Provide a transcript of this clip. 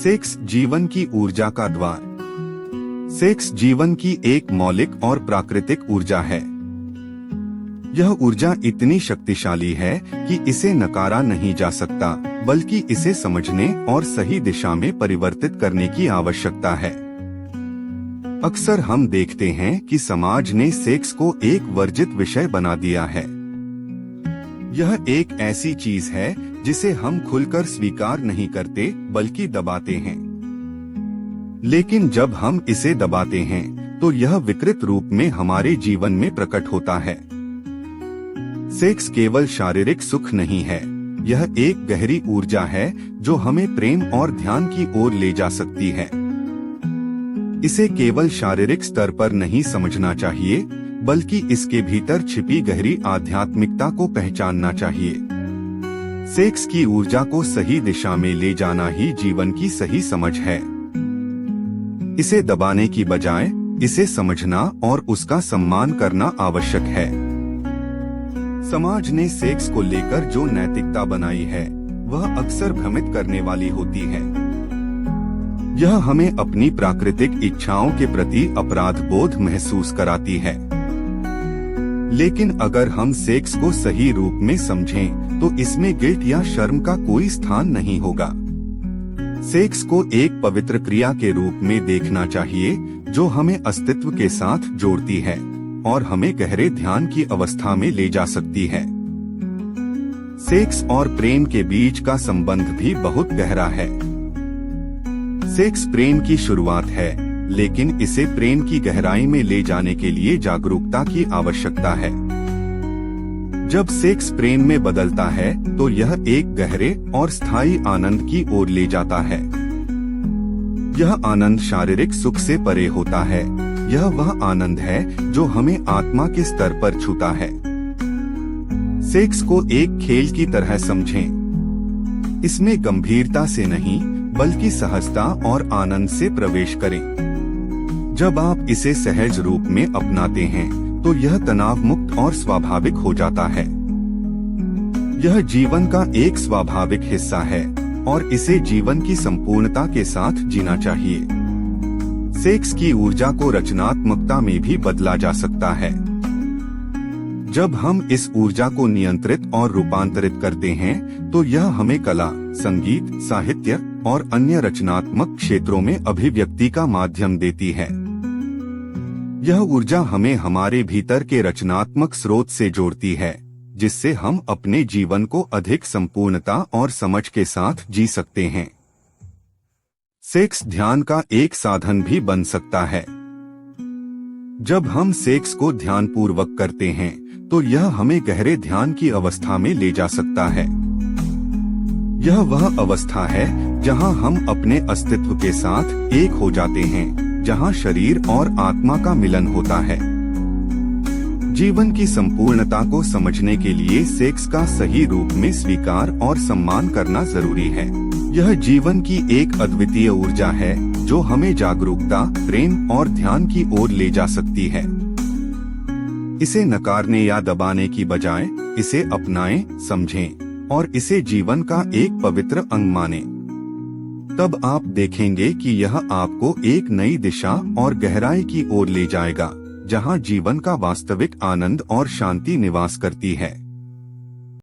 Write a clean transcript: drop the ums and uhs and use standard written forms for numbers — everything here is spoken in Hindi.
सेक्स जीवन की ऊर्जा का द्वार। सेक्स जीवन की एक मौलिक और प्राकृतिक ऊर्जा है। यह ऊर्जा इतनी शक्तिशाली है कि इसे नकारा नहीं जा सकता, बल्कि इसे समझने और सही दिशा में परिवर्तित करने की आवश्यकता है। अक्सर हम देखते हैं कि समाज ने सेक्स को एक वर्जित विषय बना दिया है। यह एक ऐसी चीज है जिसे हम खुलकर स्वीकार नहीं करते, बल्कि दबाते हैं। लेकिन जब हम इसे दबाते हैं तो यह विकृत रूप में हमारे जीवन में प्रकट होता है। सेक्स केवल शारीरिक सुख नहीं है, यह एक गहरी ऊर्जा है जो हमें प्रेम और ध्यान की ओर ले जा सकती है। इसे केवल शारीरिक स्तर पर नहीं समझना चाहिए, बल्कि इसके भीतर छिपी गहरी आध्यात्मिकता को पहचानना चाहिए। सेक्स की ऊर्जा को सही दिशा में ले जाना ही जीवन की सही समझ है। इसे दबाने की बजाय इसे समझना और उसका सम्मान करना आवश्यक है। समाज ने सेक्स को लेकर जो नैतिकता बनाई है, वह अक्सर भ्रमित करने वाली होती है। यह हमें अपनी प्राकृतिक इच्छाओं के प्रति अपराध बोध महसूस कराती है। लेकिन अगर हम सेक्स को सही रूप में समझें, तो इसमें गिल्ट या शर्म का कोई स्थान नहीं होगा। सेक्स को एक पवित्र क्रिया के रूप में देखना चाहिए, जो हमें अस्तित्व के साथ जोड़ती है और हमें गहरे ध्यान की अवस्था में ले जा सकती है। सेक्स और प्रेम के बीच का संबंध भी बहुत गहरा है। सेक्स प्रेम की शुरुआत है, लेकिन इसे प्रेम की गहराई में ले जाने के लिए जागरूकता की आवश्यकता है। जब सेक्स प्रेम में बदलता है, तो यह एक गहरे और स्थायी आनंद की ओर ले जाता है। यह आनंद शारीरिक सुख से परे होता है। यह वह आनंद है जो हमें आत्मा के स्तर पर छूता है। सेक्स को एक खेल की तरह समझें। इसमें गंभीरता से नहीं, बल्कि सहजता और आनंद से प्रवेश करें। जब आप इसे सहज रूप में अपनाते हैं, तो यह तनाव मुक्त और स्वाभाविक हो जाता है। यह जीवन का एक स्वाभाविक हिस्सा है और इसे जीवन की संपूर्णता के साथ जीना चाहिए। सेक्स की ऊर्जा को रचनात्मकता में भी बदला जा सकता है। जब हम इस ऊर्जा को नियंत्रित और रूपांतरित करते हैं, तो यह हमें कला, संगीत, साहित्य और अन्य रचनात्मक क्षेत्रों में अभिव्यक्ति का माध्यम देती है। यह ऊर्जा हमें हमारे भीतर के रचनात्मक स्रोत से जोड़ती है, जिससे हम अपने जीवन को अधिक संपूर्णता और समझ के साथ जी सकते हैं। सेक्स ध्यान का एक साधन भी बन सकता है। जब हम सेक्स को ध्यानपूर्वक करते हैं, तो यह हमें गहरे ध्यान की अवस्था में ले जा सकता है। यह वह अवस्था है जहां हम अपने अस्तित्व के साथ एक हो जाते हैं, जहां शरीर और आत्मा का मिलन होता है। जीवन की संपूर्णता को समझने के लिए सेक्स का सही रूप में स्वीकार और सम्मान करना जरूरी है। यह जीवन की एक अद्वितीय ऊर्जा है जो हमें जागरूकता, प्रेम और ध्यान की ओर ले जा सकती है। इसे नकारने या दबाने की बजाय इसे अपनाएं, समझें और इसे जीवन का एक पवित्र अंग मानें। तब आप देखेंगे कि यह आपको एक नई दिशा और गहराई की ओर ले जाएगा, जहां जीवन का वास्तविक आनंद और शांति निवास करती है।